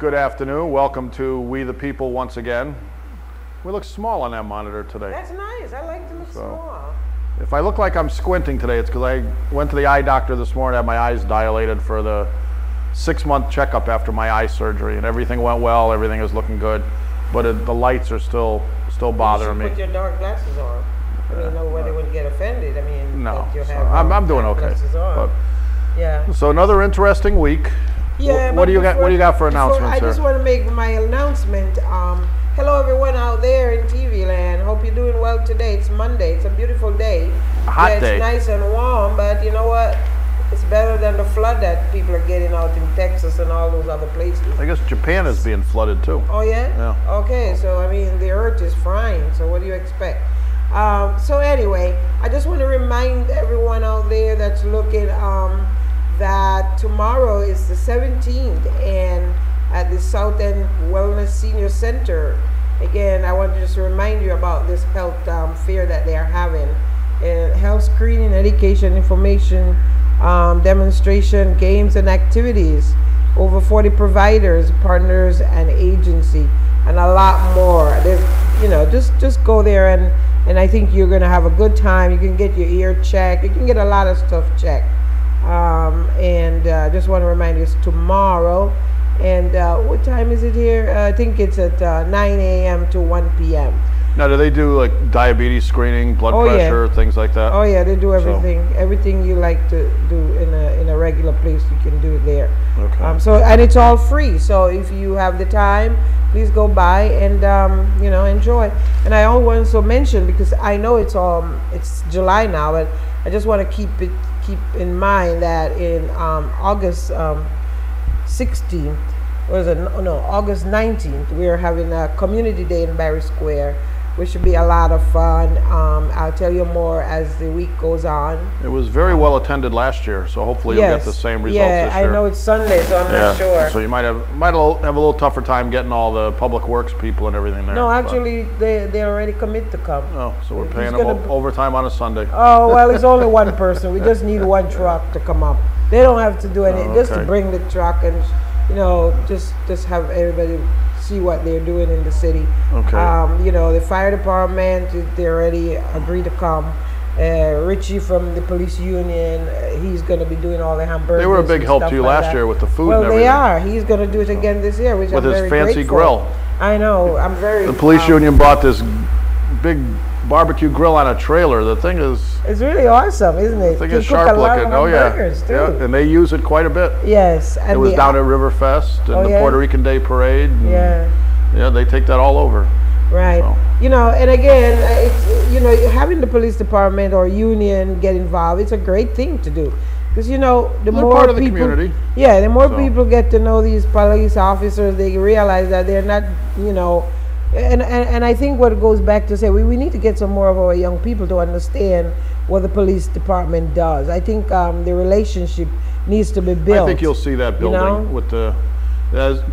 Good afternoon. Welcome to We the People once again. We look small on that monitor today. That's nice. I like to look small. If I look like I'm squinting today, it's because I went to the eye doctor this morning, had my eyes dilated for the 6-month checkup after my eye surgery, and everything went well. Everything is looking good, but the lights are still bothering me. Put your dark glasses on. I mean, nobody would get offended. I mean, no, you so have I'm doing okay. But, yeah. So another interesting week. Yeah. What do you got? What do you got for announcements? I just want to make my announcement. Hello, everyone out there in TV land. Hope you're doing well today. It's Monday. It's a beautiful day. A hot day. It's nice and warm, but you know what? It's better than the flood that people are getting out in Texas and all those other places. I guess Japan is being flooded too. Oh yeah? Yeah. Okay, so I mean the earth is frying, so what do you expect? So anyway, I just want to remind everyone out there that's looking that tomorrow is the 17th and at the South End Wellness Senior Center. Again, I want to just remind you about this health fair that they are having. Health screening, education, information, demonstration, games and activities, over 40 providers, partners and agency, and a lot more. There's, just go there and I think you're gonna have a good time. You can get your ear checked. You can get a lot of stuff checked. Just want to remind you it's tomorrow. And what time is it here? I think it's at 9 a.m. to 1 p.m. Now, do they do like diabetes screening, blood pressure, things like that? Oh yeah, they do everything. So, everything you like to do in a regular place, you can do it there. Okay. And it's all free. So if you have the time, please go by and enjoy. And I also mention, because I know it's July now, but I just want to keep in mind that in August 16th, August 19th, we are having a community day in Barry Square, which should be a lot of fun. I'll tell you more as the week goes on. It was very well attended last year, so hopefully you'll get the same results this year. I know it's Sunday, so I'm not sure. So you might have a little tougher time getting all the public works people and everything there. No, actually, they already commit to come. Oh, so we're paying them overtime on a Sunday. Oh, well, it's only one person. We just need one truck to come up. They don't have to do anything, just to bring the truck and just have everybody see what they're doing in the city. Okay. The fire department, they already agreed to come. Richie from the police union, he's going to be doing all the hamburgers. They were a big help to you last year with the food and everything. Well, they are. He's going to do it again this year, which I'm very grateful. With his fancy grill. I know. I'm very. The police union bought this big barbecue grill on a trailer. The thing is, it's really awesome, isn't it? The thing is sharp looking. Oh yeah, and they use it quite a bit. Yes, and it was down at Riverfest and the Puerto Rican Day Parade. And, they take that all over. Right. So. And again, it's, having the police department or union get involved, it's a great thing to do. Because the more part of the people, community. Yeah, the more people get to know these police officers, they realize that they're not, and I think what it goes back to say, we need to get some more of our young people to understand what the police department does. I think the relationship needs to be built. I think you'll see that building with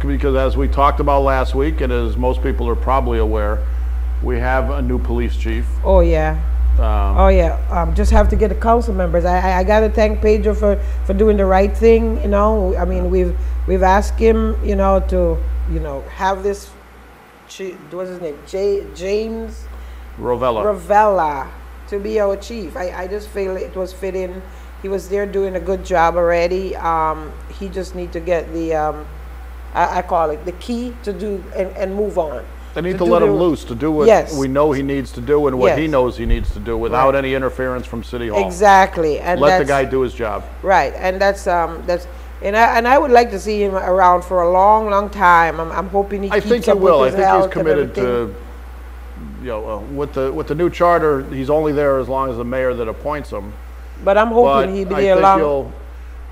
because as we talked about last week, and as most people are probably aware, we have a new police chief. Oh yeah. Just have to get the council members. I got to thank Pedro for doing the right thing. I mean, we've asked him, to have this. What's his name? James Rovella to be our chief. I just feel it was fitting. He was there doing a good job already. He just need to get the I call it the key to do and move on. They need to let him loose to do what we know he needs to do and what he knows he needs to do without any interference from City Hall. Exactly, and let the guy do his job. Right, and that's and I would like to see him around for a long, long time. I'm hoping he keeps up with his health. I think he's committed to. With the new charter, he's only there as long as the mayor that appoints him. But I'm hoping he'll be there long.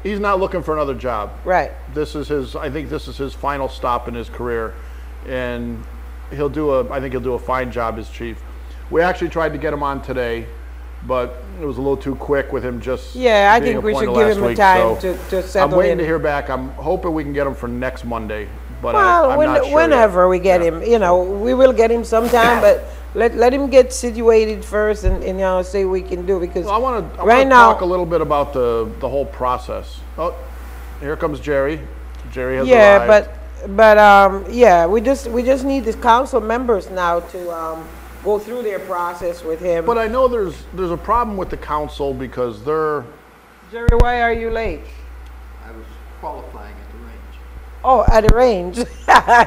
He's not looking for another job. Right. I think this is his final stop in his career, and I think he'll do a fine job as chief. We actually tried to get him on today, but it was a little too quick with him just I think we should give him time to settle in. I'm waiting to hear back. I'm hoping we can get him for next Monday, but I'm not sure whenever we get him, we will get him sometime, but let him get situated first and see what we can do, because I want to talk a little bit about the whole process. Oh, here comes Gerry. Gerry has arrived. But But yeah, we just need the council members now to go through their process with him. But I know there's a problem with the council because they're. Jerry, why are you late? I was qualifying at the range. Oh, at the range.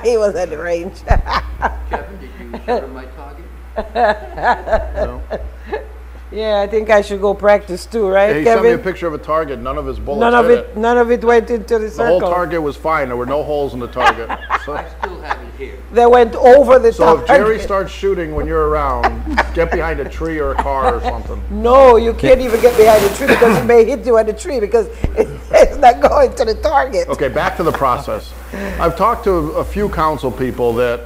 He was at the range. Kevin, did you shoot at my target? No. Yeah, I think I should go practice too, right, He Kevin? sent me a picture of a target. None of his bullets None of hit it. None of it went into the The circle. whole target was fine. There were no holes in the target. So, I still have it here. They went over the so target. if Jerry starts shooting when you're around, get behind a tree or a car or something. No, you can't even get behind the tree because it may hit you at the tree because it's not going to the target. Okay, back to the process. I've talked to a few council people that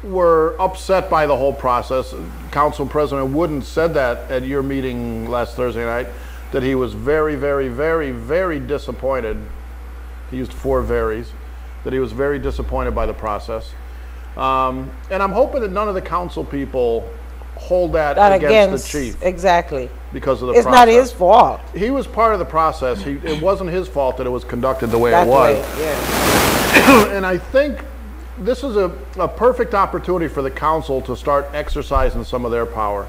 were upset by the whole process. Council President Wooden said that at your meeting last Thursday night, that he was very, very, very, very disappointed. He used 4 veries, that he was very disappointed by the process. And I'm hoping that none of the council people hold that against the chief Exactly. because of the It's process. not his fault. He was part of the process. It wasn't his fault that it was conducted the way That it was. way, yeah. And I think this is a perfect opportunity for the council to start exercising some of their power.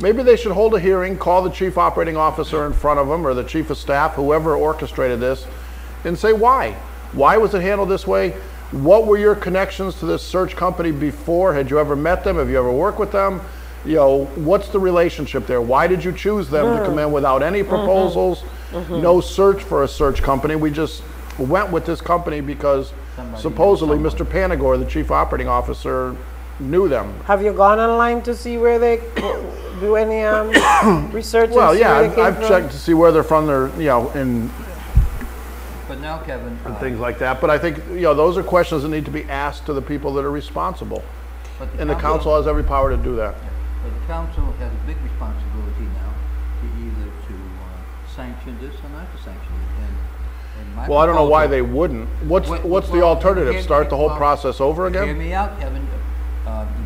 Maybe they should hold a hearing, call the chief operating officer in front of them or the chief of staff, whoever orchestrated this, and say why. Why was it handled this way? What were your connections to this search company before? Had you ever met them? Have you ever worked with them? You know, what's the relationship there? Why did you choose them to come in without any proposals? No search for a search company. We just went with this company because supposedly Mr. Panagore, the chief operating officer, knew them. Have you gone online to see where they do any research? Well, and see yeah, where they came I've from? checked to see where they're from, and But now, Kevin, things like that. But I think, those are questions that need to be asked to the people that are responsible. but And the council has every power to do that. But the council has a big responsibility now to either to sanction this or not to sanction it. And my Well, I don't know why proposal- they wouldn't. What's the well, alternative? hear- Start the whole well, process over Hear again? me out, Kevin.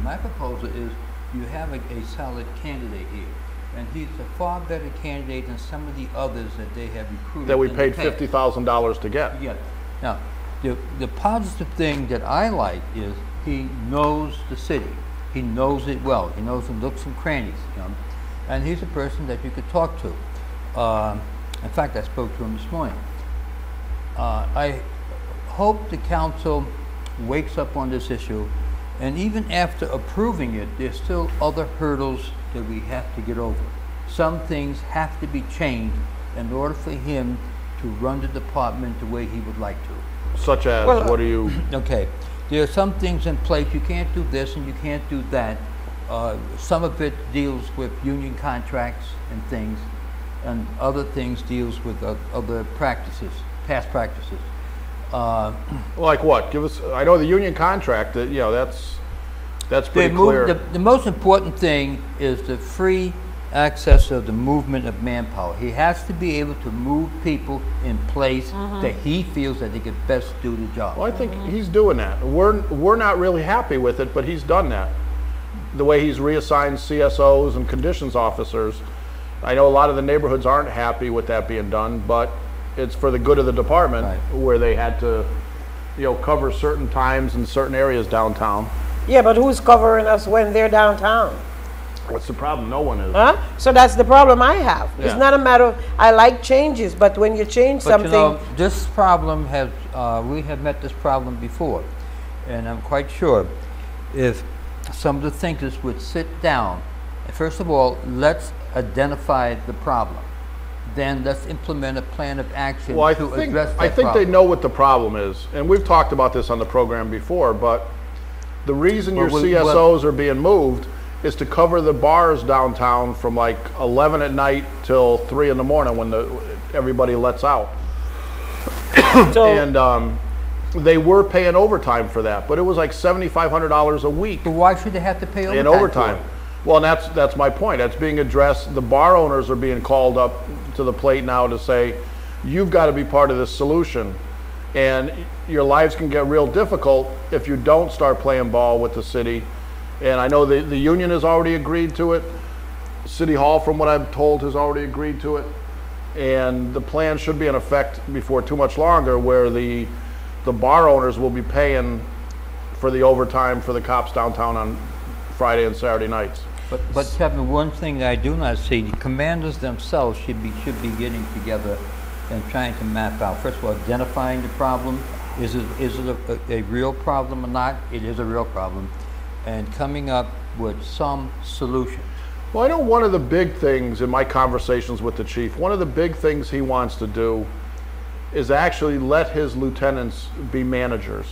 My proposal is you have a solid candidate here. And he's a far better candidate than some of the others that they have recruited. That we in the paid past. $50,000 to get. Yeah. Now, the positive thing that I like is he knows the city. He knows it well. He knows the nooks and crannies. And he's a person that you could talk to. In fact, I spoke to him this morning. I hope the council wakes up on this issue, and even after approving it, there's still other hurdles that we have to get over. Some things have to be changed in order for him to run the department the way he would like to. Such as, Well, what do you, Okay, there are some things in place, you can't do this and you can't do that. Some of it deals with union contracts and things, and other things deals with other practices, past practices. like what? Give us, I know the union contract, that that's pretty clear. The most important thing is the free access of the movement of manpower. He has to be able to move people in place that he feels that they could best do the job. Well, I think he's doing that. We're not really happy with it, but he's done that. The way he's reassigned CSOs and conditions officers. I know a lot of the neighborhoods aren't happy with that being done, but it's for the good of the department, Right. where they had to, cover certain times in certain areas downtown. Yeah, but who's covering us when they're downtown? What's the problem? No one is. Huh? So that's the problem I have. Yeah. It's not a matter of, I like changes, but when you change But something, this problem has, we have met this problem before, and I'm quite sure if some of the thinkers would sit down, first of all, let's identify the problem. Then let's implement a plan of action Well, to address that I think problem. they know what the problem is, and we've talked about this on the program before, but the reason your Well, CSOs are being moved is to cover the bars downtown from like 11 at night till 3 in the morning when everybody lets out. so And they were paying overtime for that, but it was like $7,500 a week But why should they have to pay overtime? in for overtime. it? Well, and that's my point. That's being addressed. The bar owners are being called up to the plate now to say, you've got to be part of this solution. And your lives can get real difficult if you don't start playing ball with the city. And I know the union has already agreed to it. City Hall, from what I'm told, has already agreed to it. And the plan should be in effect before too much longer, where the the bar owners will be paying for the overtime for the cops downtown on Friday and Saturday nights. But Kevin, one thing that I do not see, the commanders themselves should be getting together and trying to map out, first of all, identifying the problem. Is it a real problem or not? It is a real problem. And coming up with some solution. Well, I know one of the big things in my conversations with the chief, one of the big things he wants to do is actually let his lieutenants be managers.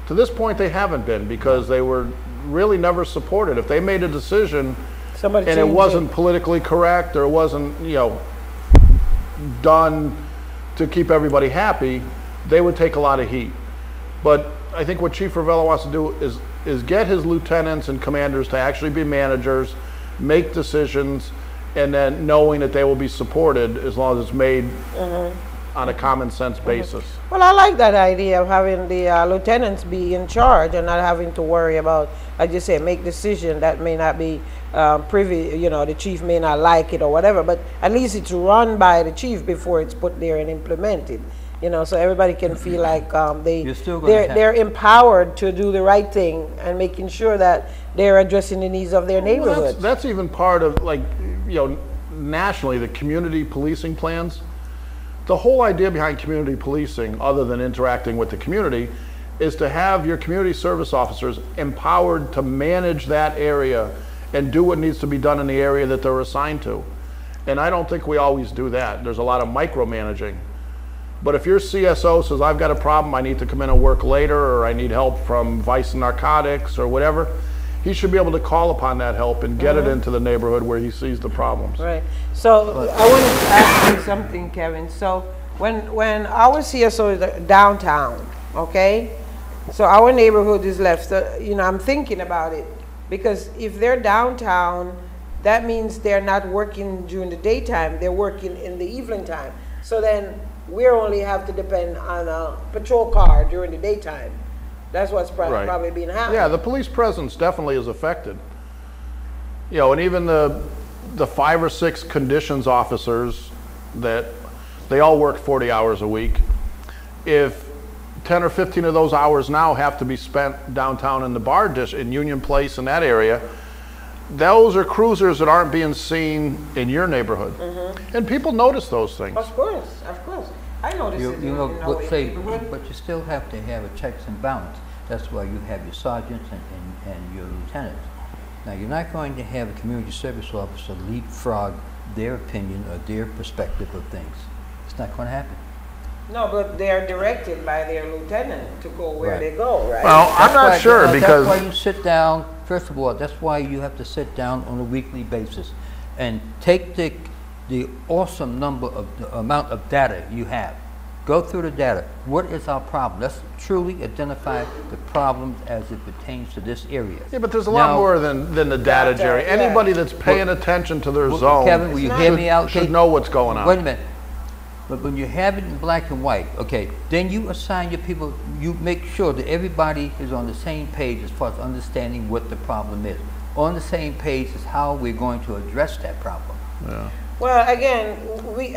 To this point, they haven't been, because they were really never supported. If they made a decision and it wasn't politically correct, or it wasn't, you know, done to keep everybody happy, they would take a lot of heat. But I think what Chief Ravella wants to do is get his lieutenants and commanders to actually be managers, make decisions, and then knowing that they will be supported as long as it's made on a common sense basis. Well, I like that idea of having the lieutenants be in charge and not having to worry about, like you said, make decisions that may not be privy, you know, the chief may not like it or whatever, but at least it's run by the chief before it's put there and implemented. You know, so everybody can feel like they're empowered to do the right thing and making sure that they're addressing the needs of their neighborhood. Well, that's even part of, like, you know, nationally, the community policing plans. The whole idea behind community policing, other than interacting with the community, is to have your community service officers empowered to manage that area and do what needs to be done in the area that they're assigned to. And I don't think we always do that. There's a lot of micromanaging. But if your CSO says, I've got a problem, I need to come in and work later, or I need help from vice and narcotics or whatever, he should be able to call upon that help and get it into the neighborhood where he sees the problems. Right. So I want to ask you something, Kevin. So when our CSO is downtown, okay, so our neighborhood is left, so, you know, I'm thinking about it, because if they're downtown, that means they're not working during the daytime, they're working in the evening time. So then we only have to depend on a patrol car during the daytime. That's what's probably being happening. Yeah, the police presence definitely is affected. You know, and even the 5 or 6 conditions officers, that they all work 40 hours a week. If 10 or 15 of those hours now have to be spent downtown in the bar dish in Union Place in that area, those are cruisers that aren't being seen in your neighborhood. And people notice those things. Of course, of course. I notice it. You know, but you still have to have a checks and balance. That's why you have your sergeants and your lieutenants. Now, you're not going to have a community service officer leapfrog their opinion or their perspective of things. It's not going to happen. No, but they're directed by their lieutenant to go where they go, right? Well, I'm not sure, because that's why you sit down. First of all, that's why you have to sit down on a weekly basis and take the awesome number of the amount of data you have. Go through the data. What is our problem? Let's truly identify the problems as it pertains to this area. Yeah, but there's a lot more than the data, Jerry. Anybody that's paying attention to their zone, Kevin, will you hear me out? Should know what's going on. Wait a minute. But when you have it in black and white, okay, then you assign your people, you make sure that everybody is on the same page as far as understanding what the problem is. On the same page is how we're going to address that problem. Yeah. Well, again,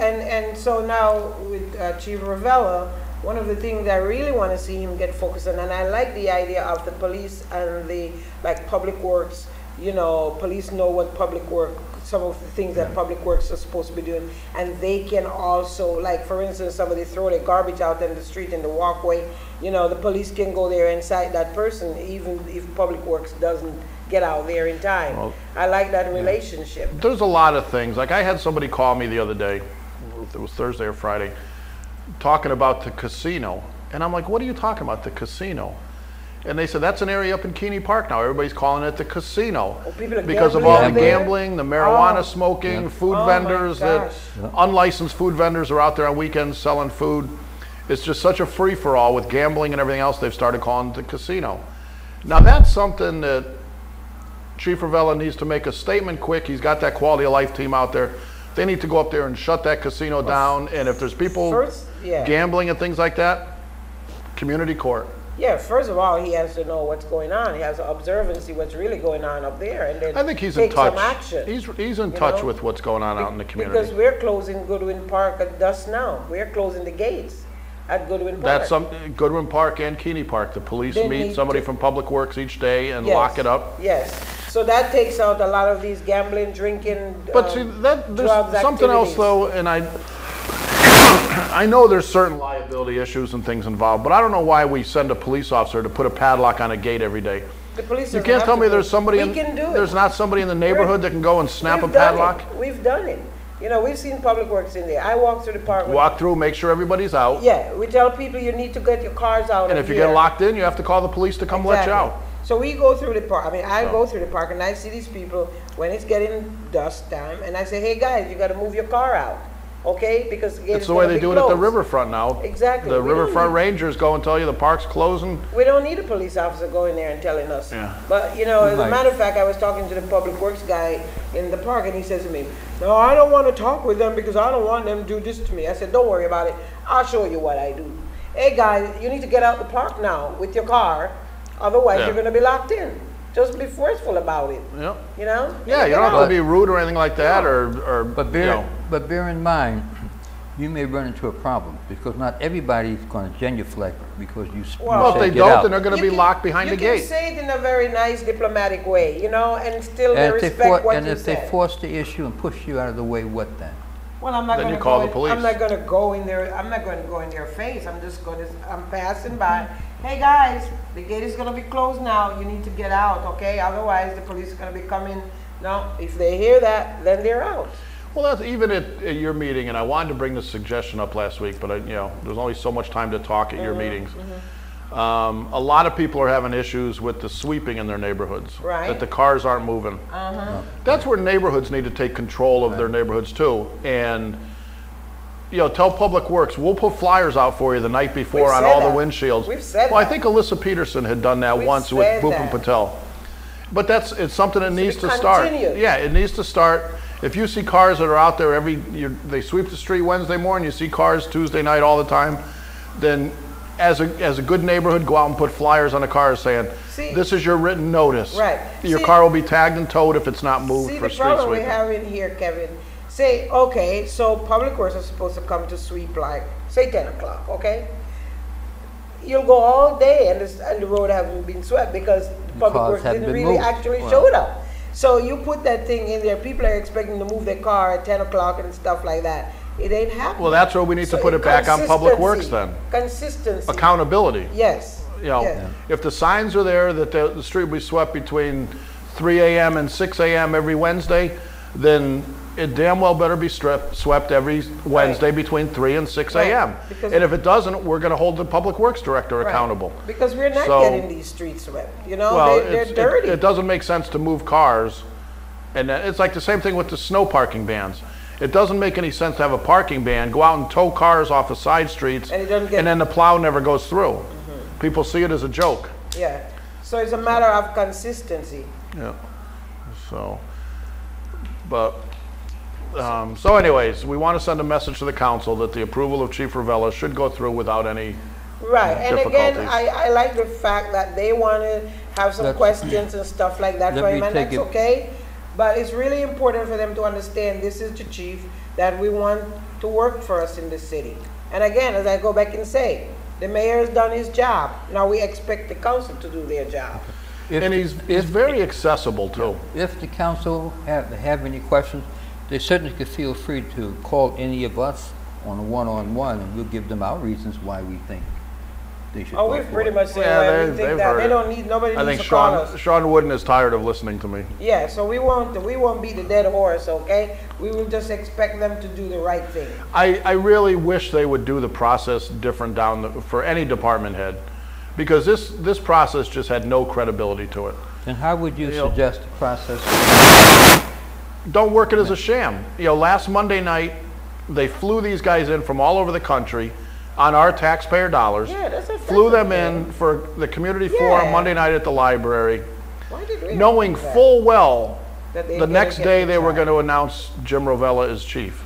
and so now with Chief Ravella, one of the things I really want to see him get focused on, and I like the idea of the police and the, like, public works, you know, police know what public work, some of the things that public works are supposed to be doing, and they can also, like, for instance, somebody throw their garbage out in the street in the walkway, you know, the police can go there and cite that person even if public works doesn't get out there in time. Well, I like that relationship. There's a lot of things. Like, I had somebody call me the other day, it was Thursday or Friday, talking about the casino. And I'm like, what are you talking about, the casino? And they said, that's an area up in Keeney Park now. Everybody's calling it the casino. Because of all the gambling, the marijuana smoking, food vendors, unlicensed food vendors are out there on weekends selling food. It's just such a free-for-all with gambling and everything else. They've started calling it the casino. Now, that's something that Chief Ravella needs to make a statement quick. He's got that quality of life team out there. They need to go up there and shut that casino down. And if there's people gambling and things like that, community court. Yeah, first of all, he has to know what's going on. He has to observe and see what's really going on up there, and then I think he's take in touch. some action. He's in touch with what's going on out in the community. Because we're closing Goodwin Park at dusk now. We're closing the gates. at Goodwin Park. That's Goodwin Park and Keeney Park. The police meet somebody from Public Works each day and lock it up. Yes. So that takes out a lot of these gambling, drinking, but see, there's something else though, and I know there's certain liability issues and things involved, but I don't know why we send a police officer to put a padlock on a gate every day. The police You can't tell me there's somebody there's not somebody in the neighborhood that can go and snap a padlock? We've done it. You know, we've seen Public Works in there. I walk through the park. Walk through, make sure everybody's out. Yeah, we tell people you need to get your cars out. And if you get locked in, you have to call the police to come let you out. So we go through the park. I mean, I go through the park and I see these people when it's getting dusk time, and I say, hey guys, you got to move your car out, okay? Because it's the way they do it at the riverfront now. Exactly. The riverfront rangers go and tell you the park's closing. We don't need a police officer going there and telling us. Yeah. But you know, as a matter of fact, I was talking to the Public Works guy in the park, and he says to me, "No, I don't want to talk with them because I don't want them to do this to me." I said, "Don't worry about it. I'll show you what I do. Hey guys, you need to get out the park now with your car, otherwise you're going to be locked in." Just be forceful about it. Yeah. You know? Yeah, you don't have to be rude or anything like that, but bear in mind, you may run into a problem because not everybody's going to genuflect because you well, if they don't, then they're going to be locked behind the gate. You can say it in a very nice diplomatic way, you know, and still respect what you said. And if they force the issue and push you out of the way, what then? Well, I'm not then going you to call the police. I'm not going to go in there. I'm not going to go in their face. I'm just going to. I'm passing by. Hey guys, the gate is going to be closed now. You need to get out, okay? Otherwise, the police is going to be coming. No, if they hear that, then they're out. Well, that's even at your meeting, and I wanted to bring this suggestion up last week, but you know, there's only so much time to talk at your meetings. A lot of people are having issues with the sweeping in their neighborhoods, that the cars aren't moving. That's where neighborhoods need to take control of their neighborhoods too, and you know, tell Public Works, we'll put flyers out for you the night before on all the windshields. We've said well, I think Alyssa Peterson had done that once with Bhupen Patel. But it's something that needs to start. Yeah, it needs to start. If you see cars that are out there they sweep the street Wednesday morning, you see cars Tuesday night all the time, then as a good neighborhood, go out and put flyers on the cars saying, this is your written notice. Right. Your car will be tagged and towed if it's not moved for street sweeping. See, the problem we have in here, Kevin, say, okay, so Public Works are supposed to come to sweep like, say 10 o'clock, okay? You'll go all day and the road hasn't been swept because Public Works didn't really actually show it up. So you put that thing in there, people are expecting to move their car at 10 o'clock and stuff like that. It ain't happening. Well, that's where we need to put it back on Public Works then. Consistency. Accountability. Yes. You know, if the signs are there that the street will be swept between 3 a.m. and 6 a.m. every Wednesday, then it damn well better be swept every Wednesday between 3 and 6 a.m. And if it doesn't, we're going to hold the Public Works director accountable. Because we're not getting these streets swept. You know, they're dirty. It doesn't make sense to move cars. And it's like the same thing with the snow parking bans. It doesn't make any sense to have a parking ban, go out and tow cars off of side streets, and then the plow never goes through. People see it as a joke. Yeah. So it's a matter of consistency. Yeah. So, but... so anyways, we want to send a message to the council that the approval of Chief Ravella should go through without any and again, I like the fact that they want to have some questions and stuff like that for him, and that's okay. But it's really important for them to understand this is the chief that we want to work for us in the city. And again, as I go back and say, the mayor has done his job. Now we expect the council to do their job. And he's very accessible too. If the council have any questions, they certainly could feel free to call any of us on a one-on-one, and we'll give them our reasons why we think they should. Oh, we've pretty much said why we think that. They don't need nobody. I think Sean Wooden is tired of listening to me. Yeah, so we won't beat the dead horse, okay? We will just expect them to do the right thing. I really wish they would do the process different for any department head, because this process just had no credibility to it. And how would you suggest the process? Don't work it as a sham. You know, last Monday night, they flew these guys in from all over the country on our taxpayer dollars. Yeah, that's a flew them in for the community forum Monday night at the library, knowing full well that the next day they were going to announce Jim Ravella as chief.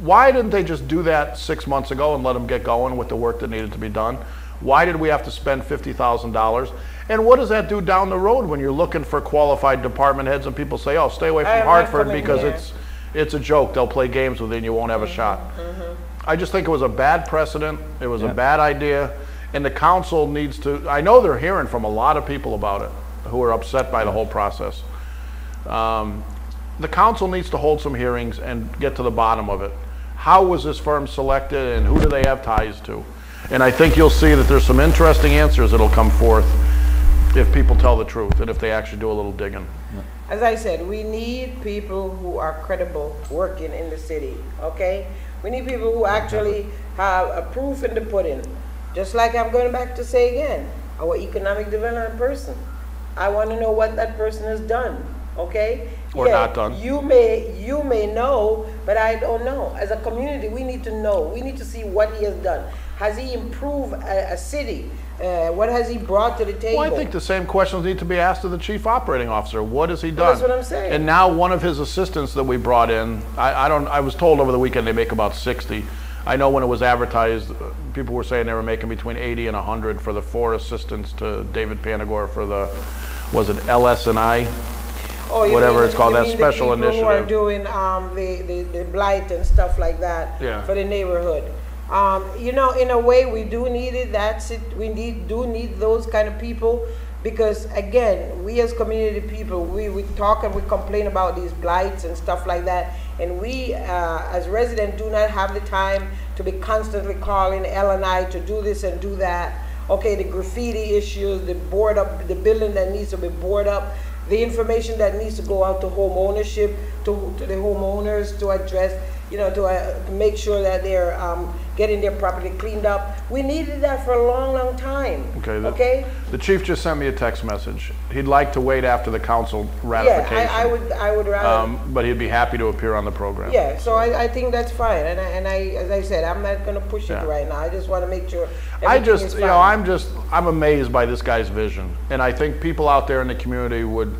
Why didn't they just do that 6 months ago and let them get going with the work that needed to be done? Why did we have to spend $50,000? And what does that do down the road when you're looking for qualified department heads and people say, oh, stay away from Hartford because it's a joke. They'll play games with it and you won't have a shot. I just think it was a bad precedent. It was a bad idea. And the council needs to, I know they're hearing from a lot of people about it who are upset by the whole process. The council needs to hold some hearings and get to the bottom of it. How was this firm selected and who do they have ties to? And I think you'll see that there's some interesting answers that'll come forth if people tell the truth and if they actually do a little digging. As I said, we need people who are credible working in the city, okay? We need people who actually have a proof in the pudding. Just like I'm going back to say again, our economic development person. I want to know what that person has done, okay? Or not done. You may know, but I don't know. As a community, we need to know. We need to see what he has done. Has he improved a city? What has he brought to the table? Well, I think the same questions need to be asked of the chief operating officer. What has he done? That's what I'm saying. And now one of his assistants that we brought in, I was told over the weekend they make about 60. I know when it was advertised, people were saying they were making between 80 and 100 for the 4 assistants to David Panagore for the, was it LS&I? Oh, whatever it's called, that special the people initiative. who are doing the blight and stuff like that for the neighborhood. You know, in a way, we do need it. That's it. We do need those kind of people because, again, we as community people, we talk and we complain about these blights and stuff like that, and we as residents do not have the time to be constantly calling L&I to do this and do that. Okay, the graffiti issues, the board up, the building that needs to be boarded up, the information that needs to go out to home ownership, to the homeowners to address, you know, to make sure that they're getting their property cleaned up. We needed that for a long, long time. Okay. The chief just sent me a text message. He'd like to wait after the council ratification. Yeah, I would rather. But he'd be happy to appear on the program. Yeah, so I think that's fine. And as I said, I'm not going to push it right now. I just want to make sure. You know, I'm amazed by this guy's vision, and I think people out there in the community would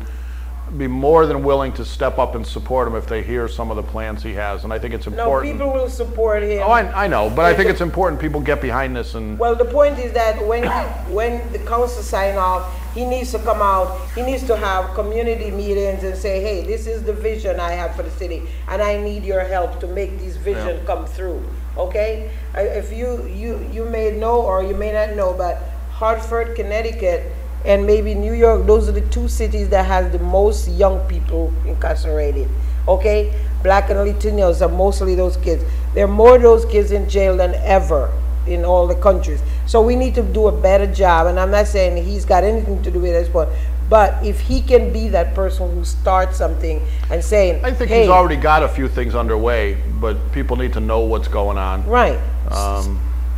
be more than willing to step up and support him if they hear some of the plans he has, and I think it's important. No, people will support him. Oh, I know, but I think it's important people get behind this. And well, the point is that when the council sign off, he needs to come out, he needs to have community meetings and say, hey, this is the vision I have for the city, and I need your help to make this vision come through, okay? If you may know or you may not know, but Hartford, Connecticut, and maybe New York, those are the 2 cities that has the most young people incarcerated, okay? Black and Latinos are mostly those kids. There are more of those kids in jail than ever in all the countries. So we need to do a better job, and I'm not saying he's got anything to do with this, but if he can be that person who starts something and saying, I think he's already got a few things underway, but people need to know what's going on. Right.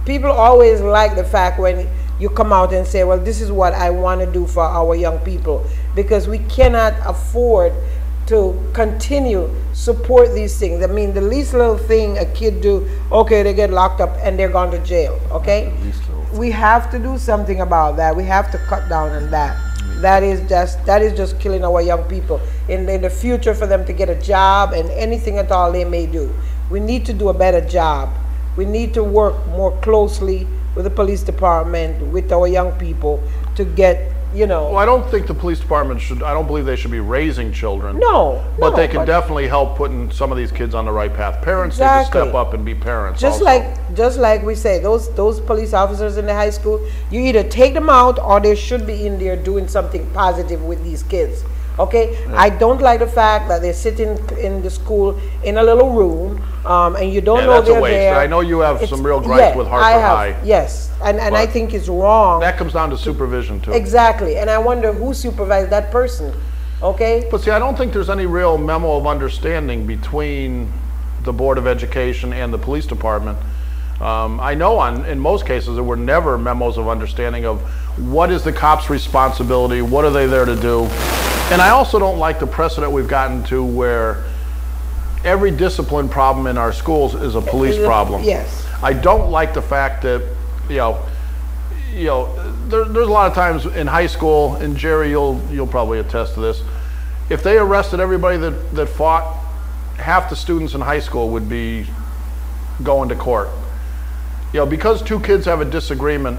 People always like the fact when you come out and say, well, this is what I want to do for our young people, because we cannot afford to continue support these things. I mean, the least little thing a kid do, okay, they get locked up and they're gone to jail, okay? We have to do something about that. We have to cut down on that. That is just killing our young people. In the future, for them to get a job and anything at all they may do. We need to do a better job. We need to work more closely with the police department, with our young people, to get, you know. Well, I don't think the police department should, I don't believe they should be raising children. No. But they can definitely help putting some of these kids on the right path. Parents need to step up and be parents just like we say, those police officers in the high school, you either take them out or they should be in there doing something positive with these kids. Okay, I don't like the fact that they're sitting in the school in a little room, and you don't know they're there. I know you have some real gripes with Hartford High. Yes, and I think it's wrong. That comes down to supervision too. Exactly, and I wonder who supervised that person. Okay. But see, I don't think there's any real memo of understanding between the Board of Education and the police department. I know in most cases there were never memos of understanding of what is the cop's responsibility, what are they there to do. And I also don't like the precedent we've gotten to where every discipline problem in our schools is a police problem. Yes. I don't like the fact that, there's a lot of times in high school, and Gerry, you'll probably attest to this, if they arrested everybody that fought, half the students in high school would be going to court. Because 2 kids have a disagreement,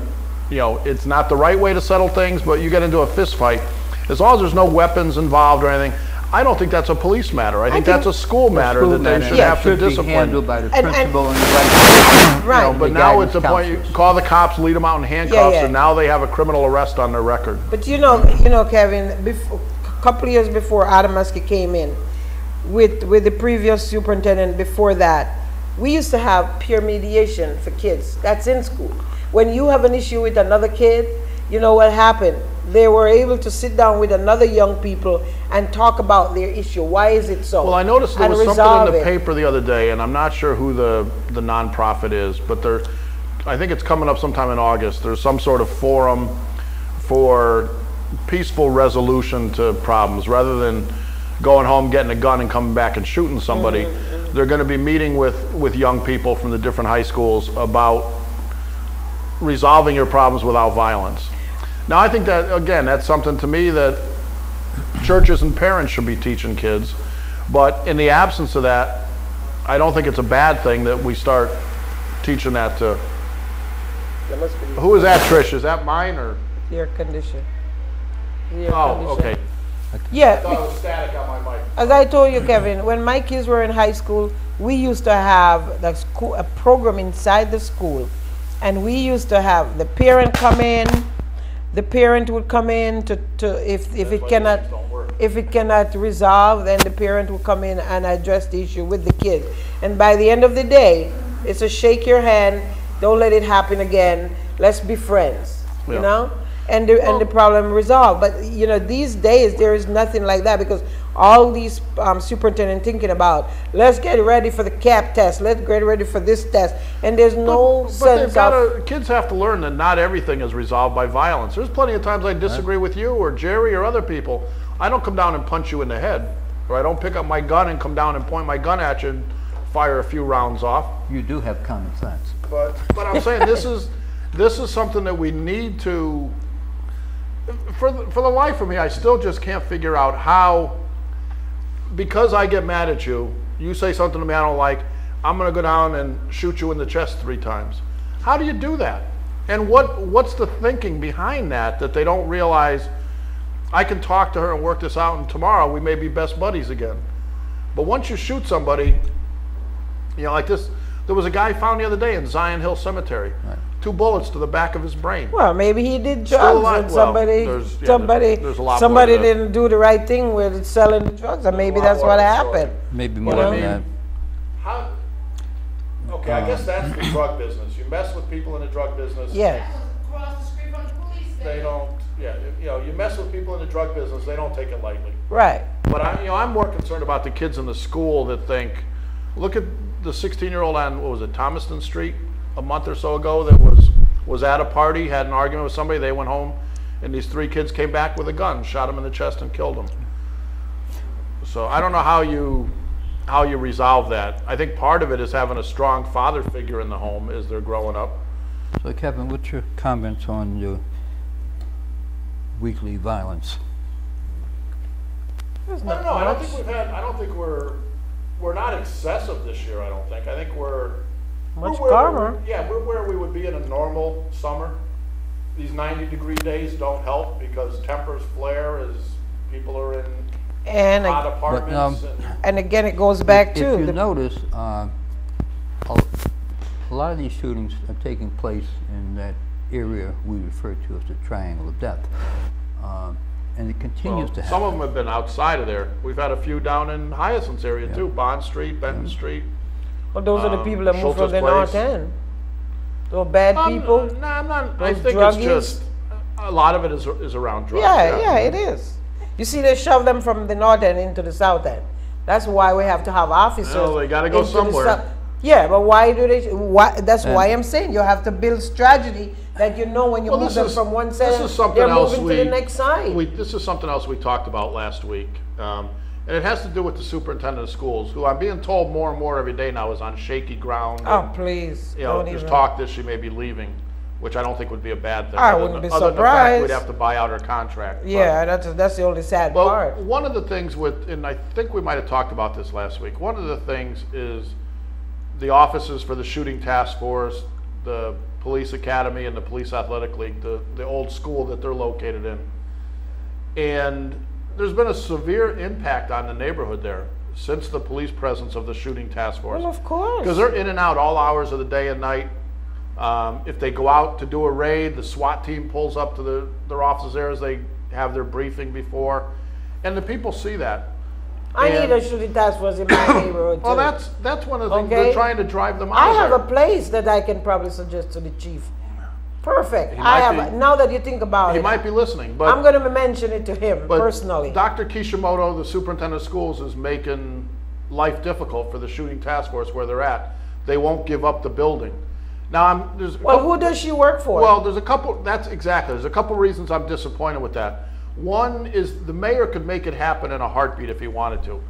it's not the right way to settle things, but you get into a fist fight. As long as there's no weapons involved or anything, I don't think that's a police matter. I think that's a school matter that they should have to be discipline. handled by the principal and the right. Right. You know, but the now it's guidance the point you counselors. call the cops, lead them out in handcuffs, yeah. and now they have a criminal arrest on their record. But you know, Kevin, a couple of years before Adam Muskie came in, with the previous superintendent before that, we used to have peer mediation for kids. That's in school. When you have an issue with another kid, you know what happened? They were able to sit down with another young people and talk about their issue. Why is it so? Well, I noticed there And was something in the resolve it. paper the other day, and I'm not sure who the nonprofit is, but I think it's coming up sometime in August. There's some sort of forum for peaceful resolution to problems. Rather than going home, getting a gun, and coming back and shooting somebody, they're going to be meeting with young people from the different high schools about resolving your problems without violence. Now, I think that, again, that's something to me that churches and parents should be teaching kids. But in the absence of that, I don't think it's a bad thing that we start teaching that to. That must be Who is that, Trish? Is that mine or? air condition. Oh, okay. Yeah. I thought it was static on my mic. As I told you, Kevin, when my kids were in high school, we used to have a program inside the school, and we used to have the parent come in. The parent would come in to if it cannot resolve, then the parent would come in and address the issue with the kid. And by the end of the day, it's a shake your hand, don't let it happen again. Let's be friends. Yeah. You know. And the problem resolved. But you know, these days there is nothing like that, because all these superintendents thinking about, let's get ready for the CAP test, let's get ready for this test, and there's no sense of. Kids have to learn that not everything is resolved by violence. There's plenty of times I disagree with you or Jerry or other people. I don't come down and punch you in the head, or I don't pick up my gun and come down and point my gun at you and fire a few rounds off. You do have common sense. But I'm saying this is something that we need to. For the life of me, I still just can't figure out how, because I get mad at you, you say something to me I don't like, I'm going to go down and shoot you in the chest 3 times. How do you do that? And what's the thinking behind that they don't realize I can talk to her and work this out, and tomorrow we may be best buddies again. But once you shoot somebody, you know, like this, there was a guy found the other day in Zion Hill Cemetery. Right. 2 bullets to the back of his brain. Well, maybe he did Still drugs, alive. and There's a lot somebody more to that. didn't do the right thing with selling the drugs, and maybe that's what happened. Maybe more But I than mean, that. how? Okay, I guess that's the drug business. You mess with people in the drug business. Yes. Across the street from the police They station. don't. Yeah, you know, you mess with people in the drug business. They don't take it lightly. Right. But I'm more concerned about the kids in the school that think. Look at the 16-year-old on, what was it, Thomaston Street, a month or so ago, that was at a party, had an argument with somebody. They went home, and these 3 kids came back with a gun, shot him in the chest, and killed him. So I don't know how you resolve that. I think part of it is having a strong father figure in the home as they're growing up. So Kevin, what's your comments on the weekly violence? I don't know. I don't think we're not excessive this year. I don't think. I think we're calmer. We're where we would be in a normal summer. These 90-degree days don't help because tempers flare as people are in And hot apartments. and again, it goes back If to you notice, a lot of these shootings are taking place in that area we refer to as the Triangle of Death. And it continues to happen. Some of them have been outside of there. We've had a few down in Hyacinth's area too, Bond Street, Benton Street. well, those are the people that moved from Schultz's the place. North End. Those bad people. No, I'm not. I Those think druggies? it's just a lot of it is around drugs. Yeah, it is. You see, they shove them from the North End into the South End. That's why we have to have officers. Well, they gotta go into the somewhere. Yeah, but why do they? That's why I'm saying you have to build strategy that you know when you move them from one side, this is something they're else moving to the next side. This is something else we talked about last week, and it has to do with the superintendent of schools, who I'm being told more and more every day now is on shaky ground. Oh, and, please. you know, don't there's even. talk that she may be leaving, which I don't think would be a bad thing. I other wouldn't than- be other than the fact surprised. we'd have to buy out her contract. Yeah, that's the only sad Well, part. one of the things and I think we might have talked about this last week, one of the things is the offices for the shooting task force, the police academy and the police athletic league, the old school that they're located in. And there's been a severe impact on the neighborhood there since the police presence of the shooting task force. Well, of course. Because they're in and out all hours of the day and night. If they go out to do a raid, the SWAT team pulls up to their offices there as they have their briefing before. And the people see that. I need a shooting task force in my neighborhood too. Well, that's one of the things. Okay. They're trying to drive them out I of have there. a place that I can probably suggest to the chief. Perfect. Now that you think about it. He might be listening, but I'm going to mention it to him personally. Dr. Kishimoto, the superintendent of schools, is making life difficult for the shooting task force where they're at. They won't give up the building. Now, who does she work for? Well, there's a couple. There's a couple reasons I'm disappointed with that. One is the mayor could make it happen in a heartbeat if he wanted to.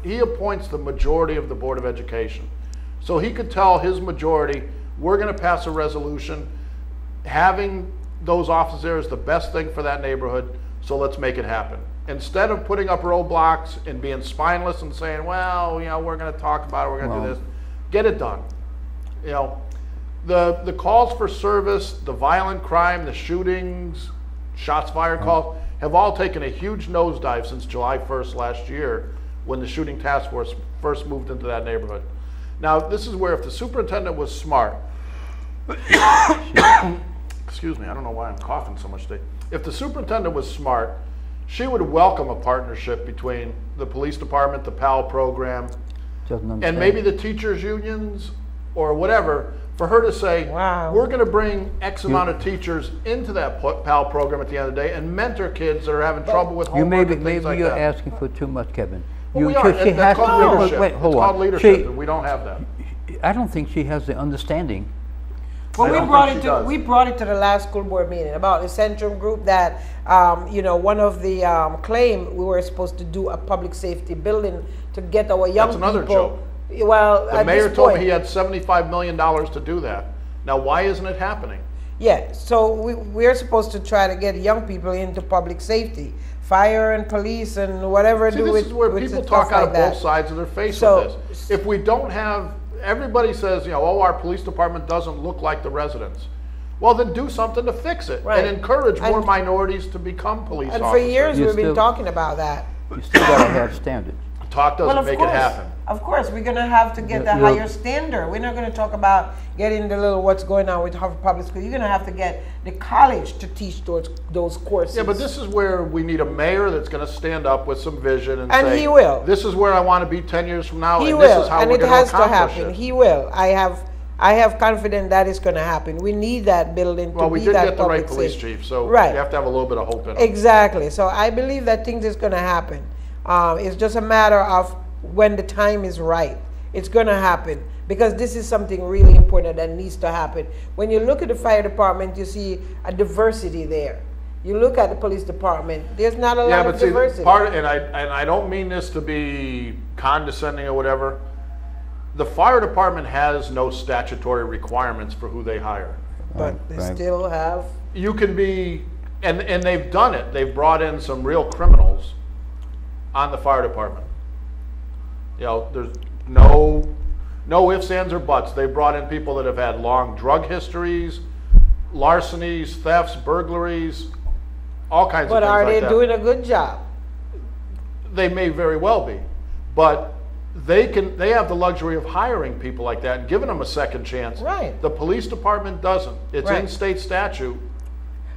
He appoints the majority of the Board of Education, so he could tell his majority, we're going to pass a resolution. Having those officers there is the best thing for that neighborhood, so let's make it happen. Instead of putting up roadblocks and being spineless and saying, well, we're going to talk about it, we're going to do this, get it done. The calls for service, the violent crime, the shootings, shots fired calls, have all taken a huge nosedive since July 1st last year when the shooting task force first moved into that neighborhood. Now, this is where if the superintendent was smart, excuse me, I don't know why I'm coughing so much today. If the superintendent was smart, she would welcome a partnership between the police department, the PAL program, and maybe the teachers' unions or whatever, for her to say, we're going to bring X amount of teachers into that PAL program at the end of the day and mentor kids that are having trouble with homework and things like that. Maybe you're asking for too much, Kevin. Well, we are. That's called leadership. Wait, hold it's on. called leadership, and we don't have that. I don't think she has the understanding. Well, we brought it to the last school board meeting about the Centrum group that, one of the claim we were supposed to do a public safety building to get our young people. That's another joke. Well, the mayor told me he had $75 million to do that. Now, why isn't it happening? Yeah, so we're supposed to try to get young people into public safety, fire and police and whatever. This is where people talk out of both sides of their face with this. If we don't have, everybody says, our police department doesn't look like the residents. Well, then do something to fix it and encourage more minorities to become police officers. And for years we've been talking about that. You still got to have standards. Talk doesn't make it happen. Of course, we're going to have to get the higher standard. We're not going to talk about getting the little what's going on with Hartford Public School. You're going to have to get the college to teach those courses. Yeah, but this is where we need a mayor that's going to stand up with some vision and say, he will. This is where I want to be 10 years from now, He and will. this is how we're going to accomplish it. And it has to happen. He will. I have confidence that is going to happen. We need that building to be that public Well, we did get the right police chief, so you have to have a little bit of hope in it. Exactly. So I believe that things is going to happen. It's just a matter of when the time is right. It's going to happen because this is something really important that needs to happen. When you look at the fire department, you see a diversity there. You look at the police department, there's not a lot of diversity. And I don't mean this to be condescending or whatever. The fire department has no statutory requirements for who they hire. But they still have. You can be, and they've done it. They've brought in some real criminals on the fire department. There's no ifs, ands, or buts. They brought in people that have had long drug histories, larcenies, thefts, burglaries, all kinds of things like that. But are they doing a good job? They may very well be, but they have the luxury of hiring people like that and giving them a second chance. Right. The police department doesn't. It's in state statute.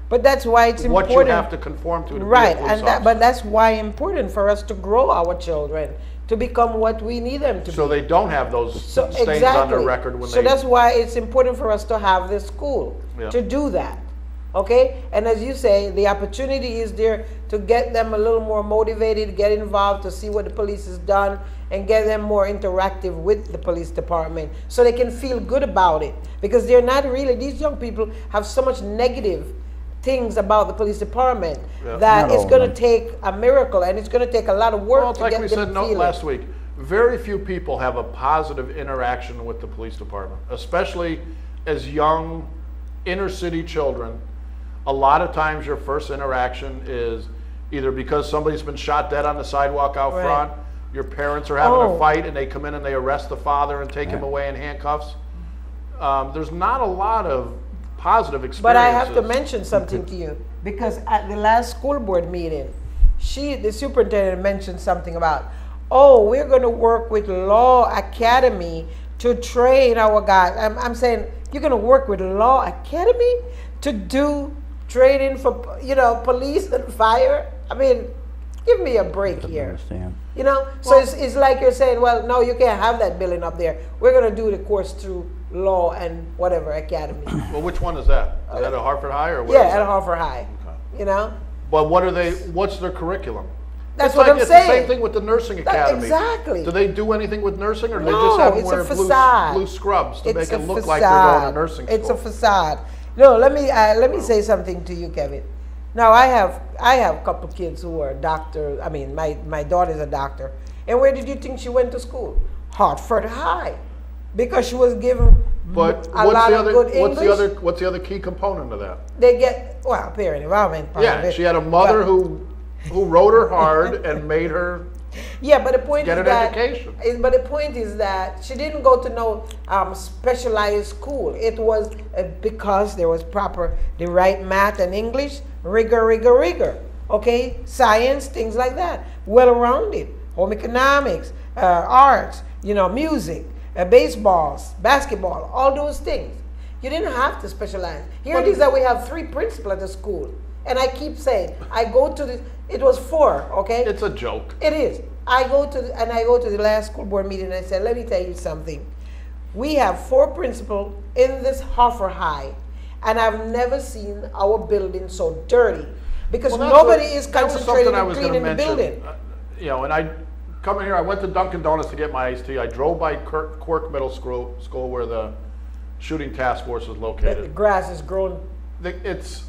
But that's why it's important. What you have to conform to be a police officer. But that's why it's important for us to grow our children to become what we need them to be. So they don't have those stains on their record when So that's why it's important for us to have this school to do that. Okay? And as you say, the opportunity is there to get them a little more motivated, get involved, to see what the police has done, and get them more interactive with the police department so they can feel good about it. Because they're not really, these young people have so much negative things about the police department that it's going to take a miracle and it's going to take a lot of work to get them feeling. Like we said last week, very few people have a positive interaction with the police department, especially as young inner city children. A lot of times your first interaction is either because somebody's been shot dead on the sidewalk out front, your parents are having a fight and they come in and they arrest the father and take him away in handcuffs. There's not a lot of positive experiences. But I have to mention something to you, because at the last school board meeting, the superintendent mentioned something about, oh, we're going to work with Law Academy to train our guys. I'm saying, you're going to work with Law Academy to do training for, you know, police and fire? I mean, give me a break here. Understand. You know, so it's like you're saying, well, no, you can't have that building up there. We're going to do the course through Law and whatever academy. Well, which one is that? Is that at Hartford High or what? Yeah, at Hartford High. Okay. You know? But what's their curriculum? That's It's what like, I'm it's saying. the same thing with the nursing academy. Exactly. Do they do anything with nursing, or do No, they just have them it's wear a facade. blue scrubs to It's make a it look like they're going to nursing school? It's a facade. No, let me say something to you, Kevin. Now I have a couple kids who are doctors. I mean, my daughter's a doctor. And where did you think she went to school? Hartford High, because she was given But a lot of good English. what's the other key component of that? They get, well, parent involvement. part of Yeah, it, she had a mother but- who wrote her hard and made her Yeah, but the point get is an that. education. But the point is that she didn't go to no specialized school. It was because there was the right math and English, rigor. Okay, science, things like that. Well-rounded, home economics, arts, you know, music, baseballs, basketball, all those things. You didn't have to specialize. Here it is that we have 3 principals at the school. And I keep saying, I go to the, it was 4, okay? It's a joke. It is. I go to the last school board meeting and I said, let me tell you something. We have 4 principals in this Hartford High, and I've never seen our building so dirty because Well, nobody is that was concentrating something I on was gonna cleaning the mention. building. You know, and I coming here, I went to Dunkin' Donuts to get my iced tea. I drove by Quirk Middle School where the shooting task force is The located. grass is growing. It's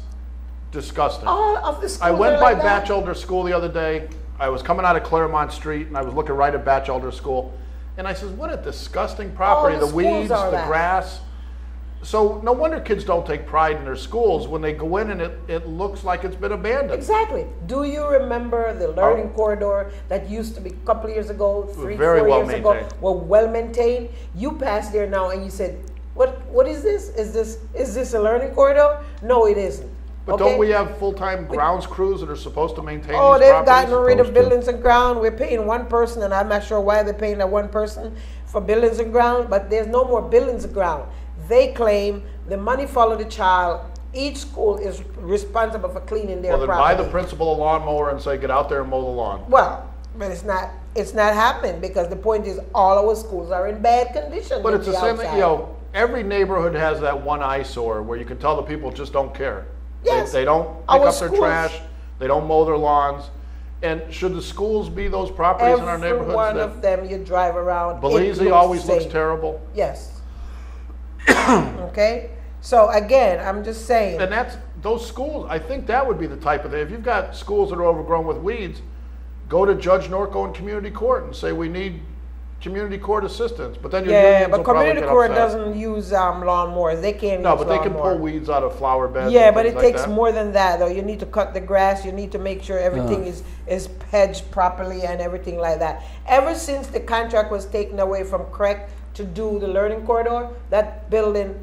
disgusting. All of the schools I went are by like that. Batchelder School the other day. I was coming out of Claremont Street, and I was looking right at Batchelder School. And I says, what a disgusting property. the The schools weeds, are the that. grass. So no wonder kids don't take pride in their schools when they go in and it looks like it's been abandoned. Exactly. Do you remember the learning corridor that used to be a couple of years ago, 3, Very 4 well years ago, maintained. were well maintained? You pass there now and you said, what is this? Is this a learning corridor? No, it isn't. But Okay? don't we have full-time grounds crews that are supposed to maintain Oh, these they've properties? gotten rid of Supposed to. buildings and ground. We're paying one person, and I'm not sure why they're paying that one person for buildings and ground, but there's no more buildings and ground. They claim the money follow the child. Each school is responsible for cleaning their Well, then buy property. the principal a lawnmower and say, get out there and mow the lawn. Well, but it's not happening because the point is all our schools are in bad condition. But with it's the same thing, outside. you know, every neighborhood has that one eyesore where you can tell the people just don't care. Yes. They don't pick Our up their schools- trash, they don't mow their lawns. And should the schools be those properties in our Every neighborhoods one that of them you drive around. it Belize always looks safe. terrible? Yes. Okay. So again, I'm just saying. And that's, those schools, I think that would be the type of thing. If you've got schools that are overgrown with weeds, go to Judge Norco and community court and say, we need community court assistance. But then your Yeah, unions but will probably community get court upset. doesn't use lawnmowers. They can't No, use but they can lawnmower. pull weeds out of flower beds. Yeah, and but things it like takes that. more than that, though. You need to cut the grass. You need to make sure everything is hedged properly and everything like that. Ever since the contract was taken away from CREC to do the learning corridor, that building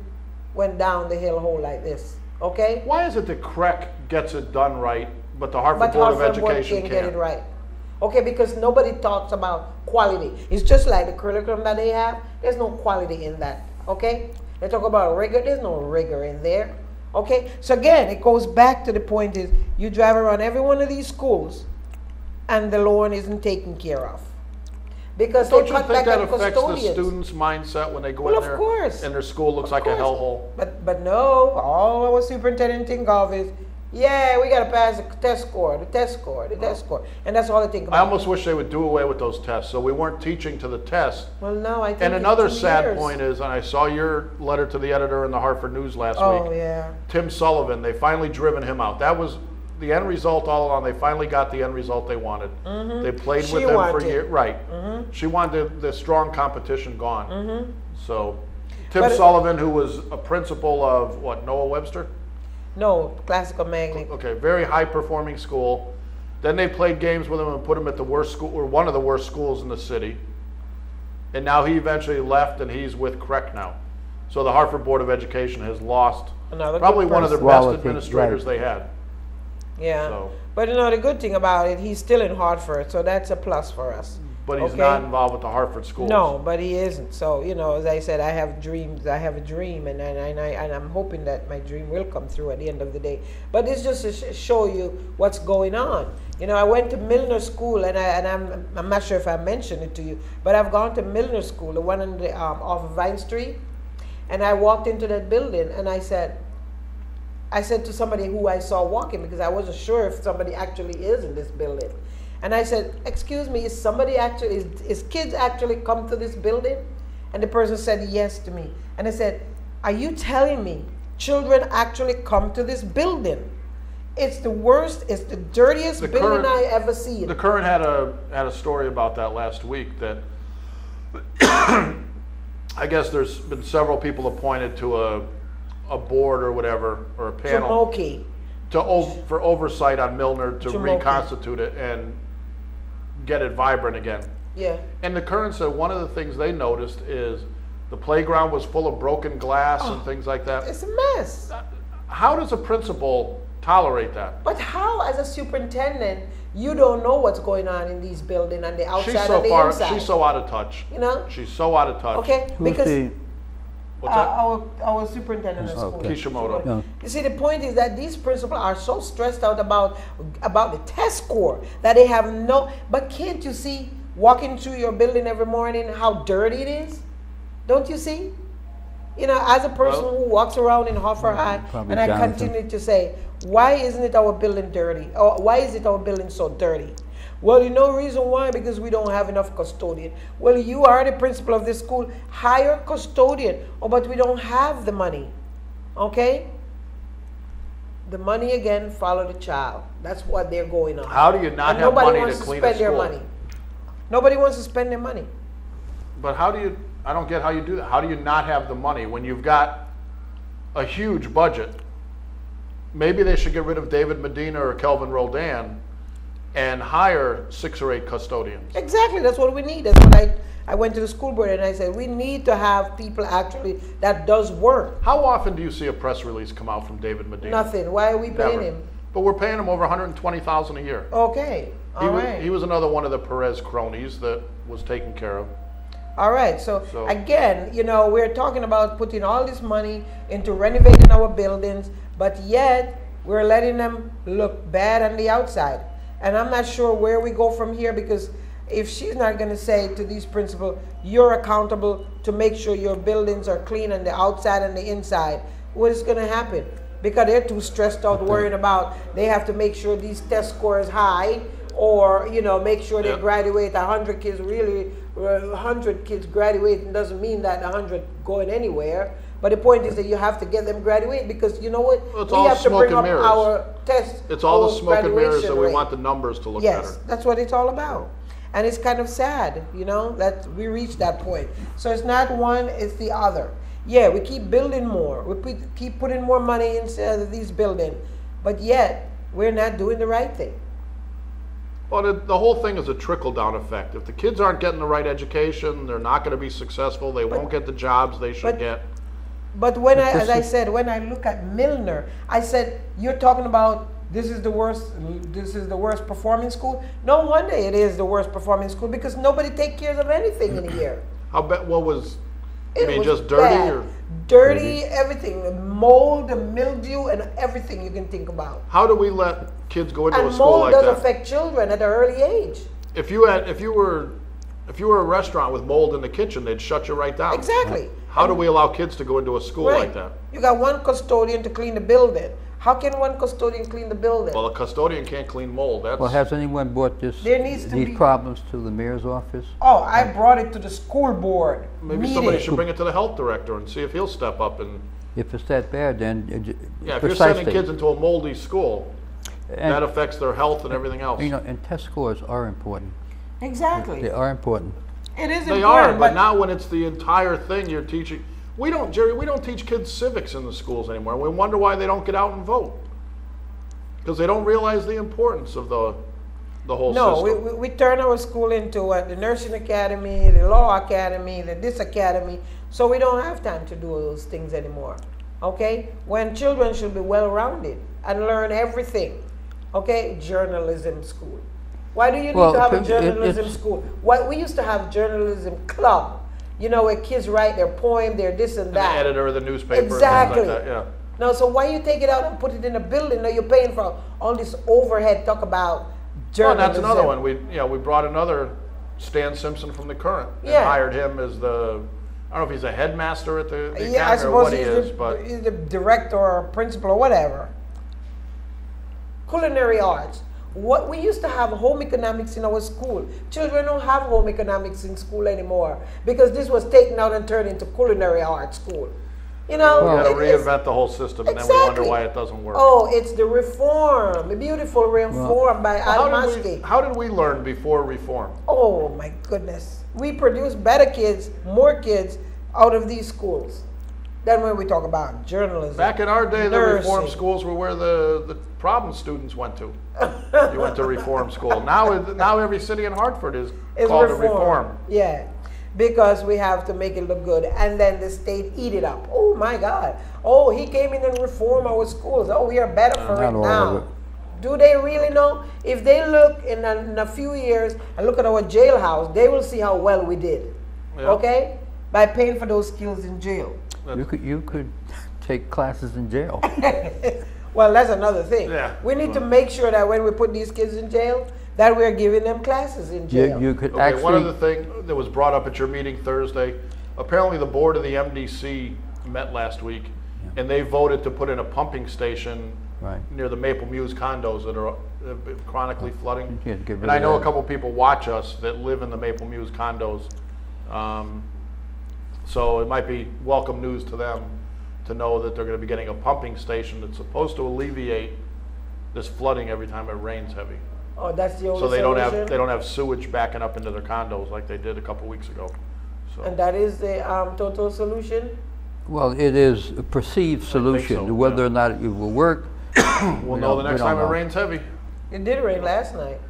went down the hill hole like this. Okay? Why is it that CREC gets it done right, but the Hartford But Board of Hartford Board Education can't can't? get it right. Okay, because nobody talks about quality. It's just like the curriculum that they have. There's no quality in that. Okay? They talk about rigor. There's no rigor in there. Okay? So again, it goes back to the point is you drive around every one of these schools and the lawn isn't taken care of. Because Don't they you cut think back that on affects the custodians. students' mindset when they go Well, in of there course. and their school looks Of like a course. hellhole? But no, all our superintendent think of is, yeah, we got to pass the test score, the test score. And that's all they think about. I almost wish they would do away with those tests, so we weren't teaching to the test. Well, no, I think And it's another 2 sad years. point is, and I saw your letter to the editor in the Hartford News last Oh, week, yeah. Tim Sullivan, they finally driven him out. That was the end result all along. They finally got the end result they wanted. They played She with him for wanted. years. Right. She wanted the strong competition gone. So Tim But it- Sullivan, who was a principal of, what, Noah Webster? No, classical magnet. Okay, very high-performing school. Then they played games with him and put him at the worst school, or one of the worst schools in the city. And now he eventually left, and he's with CREC now. So the Hartford Board of Education has lost Another good probably one of the person. best Quality, administrators right. they had. Yeah. So, But you know, the good thing about it, he's still in Hartford, so that's a plus for us. but he's Okay? not involved with the Hartford schools. No, but he isn't. So, you know, as I said, I have dreams. I have a dream, and I'm hoping that my dream will come through at the end of the day. But it's just to show you what's going on. You know, I went to Milner School, and I'm not sure if I mentioned it to you, but I've gone to Milner School, the one on the, off of Vine Street, and I walked into that building, and I said to somebody who I saw walking, because I wasn't sure if somebody actually is in this building. And I said, excuse me, is kids actually come to this building? And the person said yes to me. And I said, are you telling me children actually come to this building? It's the worst, it's the dirtiest building I ever seen. The Current had a story about that last week, that I guess there's been several people appointed to a board or whatever, or a panel for oversight on Milner to reconstitute it and get it vibrant again. Yeah. And the Current said one of the things they noticed is the playground was full of broken glass and things like that. It's a mess. How does a principal tolerate that? But how, as a superintendent, you don't know what's going on in these buildings and the outside and the inside? She's so out of touch. You know? She's so out of touch. Okay, because What's that? our superintendent of school. Kishimoto. No. You see, the point is that these principals are so stressed out about the test score that they have no. But can't you see, walking through your building every morning, how dirty it is? Don't you see? You know, as a person who walks around in Hartford High, and I continue to say, why isn't it our building dirty? Or why is it our building so dirty? Well, you know reason why? Because we don't have enough custodian. Well, you are the principal of this school. Hire custodian. Oh, but we don't have the money. Okay? The money again follow the child. That's what they're going on. How do you not have money to clean a school? Money. Nobody wants to spend their money. But how do you? I don't get how you do that. How do you not have the money when you've got a huge budget? Maybe they should get rid of David Medina or Kelvin Roldan and hire 6 or 8 custodians. Exactly, that's what we need. That's what I went to the school board and I said, we need to have people actually that does work. How often do you see a press release come out from David Medina? Nothing. Why are we paying him? But we're paying him over $120,000 a year. Okay, all right. He was another one of the Perez cronies that was taken care of. All right, so again, you know, we're talking about putting all this money into renovating our buildings, but yet we're letting them look bad on the outside. And I'm not sure where we go from here, because if she's not going to say to these principals, you're accountable to make sure your buildings are clean on the outside and the inside, what is going to happen? Because they're too stressed out worrying about they have to make sure these test scores high, or, you know, make sure they graduate 100 kids. Really, 100 kids graduating doesn't mean that 100 going anywhere. But the point is that you have to get them graduate, because you know what? Well, we have to bring up our test. It's all the smoke and mirrors that we want the numbers to look better. Yes, that's what it's all about. And it's kind of sad, you know, that we reached that point. So it's not one, it's the other. Yeah, we keep building more. We keep putting more money into these buildings. But yet, we're not doing the right thing. Well, the whole thing is a trickle-down effect. If the kids aren't getting the right education, they're not going to be successsul. They won't get the jobs they should get. But when as I said, when I look at Milner, I said, you're talking about this is the worst performing school? No wonder it is the worst performing school, because nobody takes care of anything in here. What was, just dirty? Bad. Or? Dirty, everything. Mold, mildew, and everything you can think about. How do we let kids go into a school mold like that? does affect children at an early age. If you were a restaurant with mold in the kitchen, they'd shut you right down. Exactly. How do we allow kids to go into a school like that? You got one custodian to clean the building. How can one custodian clean the building? Well, a custodian can't clean mold. Well, has anyone brought these problems to the mayor's office? Oh, I brought it to the school board. Maybe somebody should bring it to the health director and see if he'll step up and. If it's that bad, then if you're sending kids into a moldy school, that affects their health and everything else. You know, and test scores are important. Exactly. They are important. It is important. They are, but now when it's the entire thing you're teaching, Jerry, we don't teach kids civics in the schools anymore. We wonder why they don't get out and vote. Because they don't realize the importance of the whole system. No, we turn our school into the nursing academy, the law academy, this academy, so we don't have time to do those things anymore. Okay? When children should be well-rounded and learn everything. Okay, journalism school. Why do you need Well, to have a it- journalism it's- school? What we used to have journalism club, you know, where kids write their poem, their this and And that. the editor of the newspaper. Exactly. And things like that, yeah. No, so why you take it out and put it in a building? No, you're paying for all this overhead. Talk about Well, and journalism. that's another one. We brought another Stan Simpson from the Current and Yeah. hired him as the, I don't know if he's a headmaster at the Yeah, I academy or suppose what he is, but he's the director or principal or whatever. Culinary arts. What we used to have home economics in our school. Children don't have home economics in school anymore because this was taken out and turned into culinary arts school. You know, we got to it is- reinvent the whole system, and then we wonder Exactly. why it doesn't work. Oh, it's the reform, the beautiful reform by Al Well, Maskey. how did we learn before reform? Oh my goodness. We produce better kids, more kids out of these schools than when we talk about journalism. Back in our day, the reform nursing. schools were where the problem students went to. You went to reform school. Now every city in Hartford is It's called a reform. Yeah, because we have to make it look good, and then the state eat it up. Oh my God! Oh, he came in and reformed our schools. Oh, we are better for it Not all now. of it. Do they really know? If they look in a few years and look at our jailhouse, they will see how well we did. Yeah. Okay, by paying for those skills in jail. You could take classes in jail. Well, that's another thing. Yeah. We need to make sure that when we put these kids in jail, that we're giving them classes in jail. You could Okay, one other actually, thing that was brought up at your meeting Thursday, apparently the board of the MDC met last week, and they voted to put in a pumping station right. near the Maple Muse condos that are chronically flooding. Yeah, get rid And I of know that. a couple people watch us that live in the Maple Muse condos, so it might be welcome news to them to know that they're going to be getting a pumping station that's supposed to alleviate this flooding every time it rains heavy. Oh, that's the only So they solution? don't have sewage backing up into their condos like they did a couple weeks ago. So And that is the total solution? well, it is a perceived solution. so, Whether yeah. or not it will work, we'll know the next time it rains heavy. It did rain last night.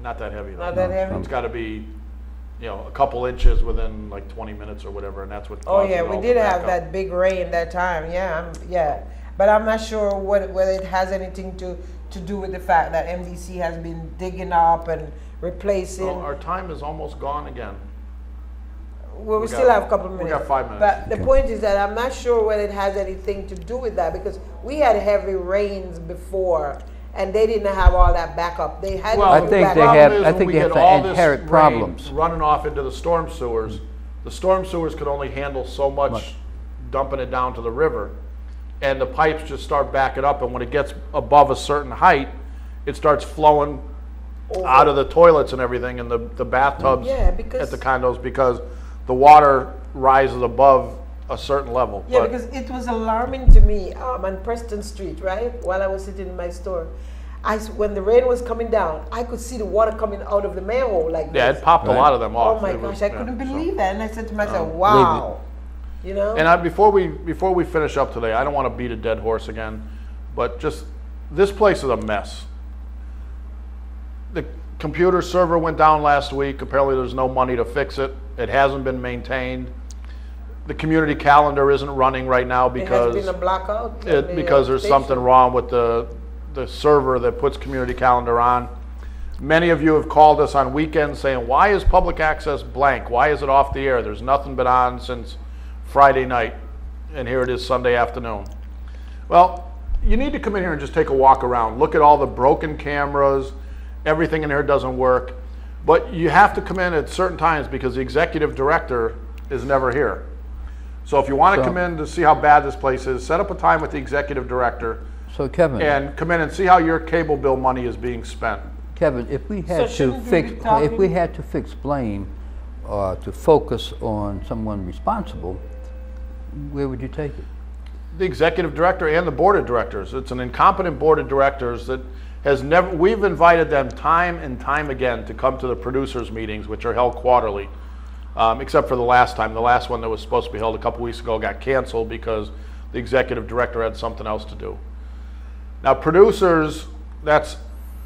Not that heavy though. Not that heavy? It's got to be, a couple inches within like 20 minutes or whatever, and that's what. Oh caused yeah, it we all did to back have up. that big rain that time. Yeah, yeah. But I'm not sure whether it has anything to do with the fact that MDC has been digging up and replacing. Well, our time is almost gone again. Well, we we still got- have a couple of we minutes. got 5 minutes. But the point is that I'm not sure whether it has anything to do with that because we had heavy rains before and they didn't have all that backup. They had Well, I to think back they up. have- problem is I when think we they have get to all this inherit rain problems. running off into the storm sewers. The storm sewers could only handle so much dumping it down to the river, and the pipes just start backing up. And when it gets above a certain height, it starts flowing out of the toilets and everything, and the bathtubs Yeah, because- at the condos because the water rises above a certain level. Yeah, But- because it was alarming to me on Preston Street, right? While I was sitting in my store. When the rain was coming down, I could see the water coming out of the manhole like yeah, this. it popped a Right. lot of them off. Oh my It was- gosh, I yeah, couldn't so- believe that. And I said to myself, Believe wow. You know? And before we finish up today, I don't want to beat a dead horse again, but just this place is a mess. The computer server went down last week. Apparently, there's no money to fix it. It hasn't been maintained. The community calendar isn't running right now it because has been a blackout. because there's something wrong with the server that puts community calendar on. Many of you have called us on weekends saying, why is public access blank? Why is it off the air? There's nothing been on since Friday night, and here it is Sunday afternoon. Well, you need to come in here and just take a walk around. Look at all the broken cameras. Everything in here doesn't work. But you have to come in at certain times because the executive director is never here. So if you want to So- come in to see how bad this place is, set up a time with the executive director so Kevin, and come in and see how your cable bill money is being spent. Kevin, if we had to shouldn't we fix, be talking- if we had to fix blame, to focus on someone responsible, where would you take it? The executive director and the board of directors. It's an incompetent board of directors that has never, we've invited them time and time again to come to the producers meetings, which are held quarterly, except for the last time. The last one that was supposed to be held a couple weeks ago got canceled because the executive director had something else to do. Now producers, that's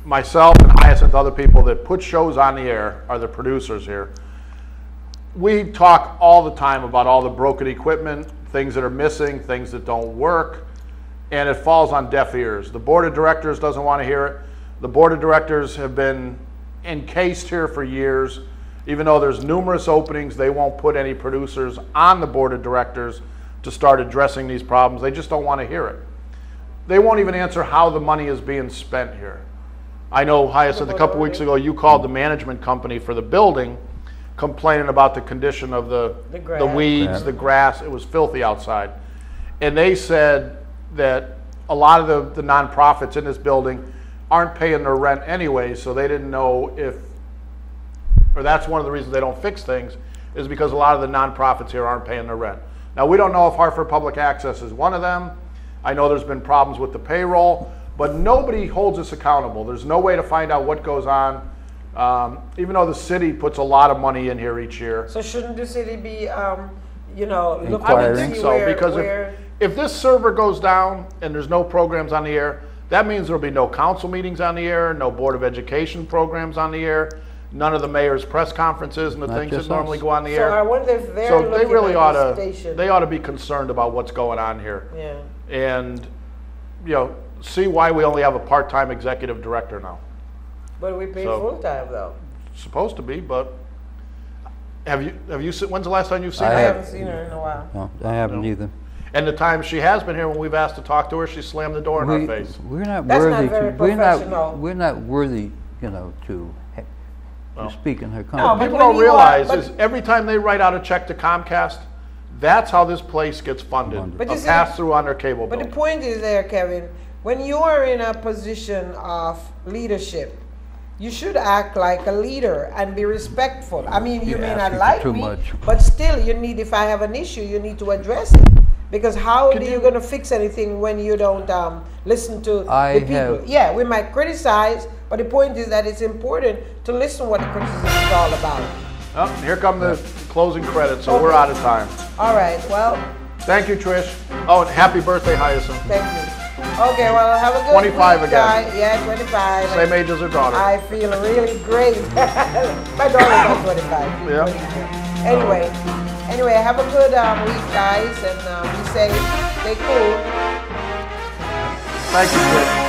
myself and Hyacinth, other people that put shows on the air are the producers here. We talk all the time about all the broken equipment, things that are missing, things that don't work, and it falls on deaf ears. The board of directors doesn't want to hear it. The board of directors have been encased here for years. Even though there's numerous openings, they won't put any producers on the board of directors to start addressing these problems. They just don't want to hear it. They won't even answer how the money is being spent here. I know, Hyacinth, a couple weeks ago, you called the management company for the building complaining about the condition of the weeds, the grass. It was filthy outside. And they said that a lot of the nonprofits in this building aren't paying their rent anyway, so they didn't know if, or that's one of the reasons they don't fix things, is because a lot of the nonprofits here aren't paying their rent. Now, we don't know if Hartford Public Access is one of them. I know there's been problems with the payroll, but nobody holds us accountable. There's no way to find out what goes on, even though the city puts a lot of money in here each year. So shouldn't the city be, you know, looking I would to think see so, where, because if this server goes down and there's no programs on the air, that means there'll be no council meetings on the air, no Board of Education programs on the air, none of the mayor's press conferences and the things that normally go on the air. So I wonder if they're So looking they really at ought the to, station. they ought to be concerned about what's going on here. Yeah. And, you know, see why we only have a part-time executive director now. But we pay So- full-time though. Supposed to be, but have you when's the last time you've seen I her? haven't seen her in a while. No, I haven't either. And the time she has been here, when we've asked to talk to her, she slammed the door in our face. We're not That's not worthy very to. professional. We're not worthy, you know, to speak in her but company. People when don't you realize are- is every time they write out a check to Comcast, that's how this place gets funded. But A you see- pass-through on their cable But bill. the point is there, Kevin, when you are in a position of leadership, you should act like a leader and be respectful. I mean, you You're may not asking for like too me, much. but still, you need, if I have an issue, you need to address it. Because how are you going to fix anything when you don't listen to the people? Yeah, we might criticize, but the point is that it's important to listen what the criticism is all about. Oh, here come the closing credits, so we're out of time. All right, well, Thank you, Trish. Oh, and happy birthday, Hyacinth. thank you. Okay, well, have a good 25 week, again. guys. Yeah, 25. Same age as her daughter. I feel really great. My daughter's not 25. She's Yeah. 22. Anyway, have a good week, guys, and be safe. Stay cool. Thank you, Trish.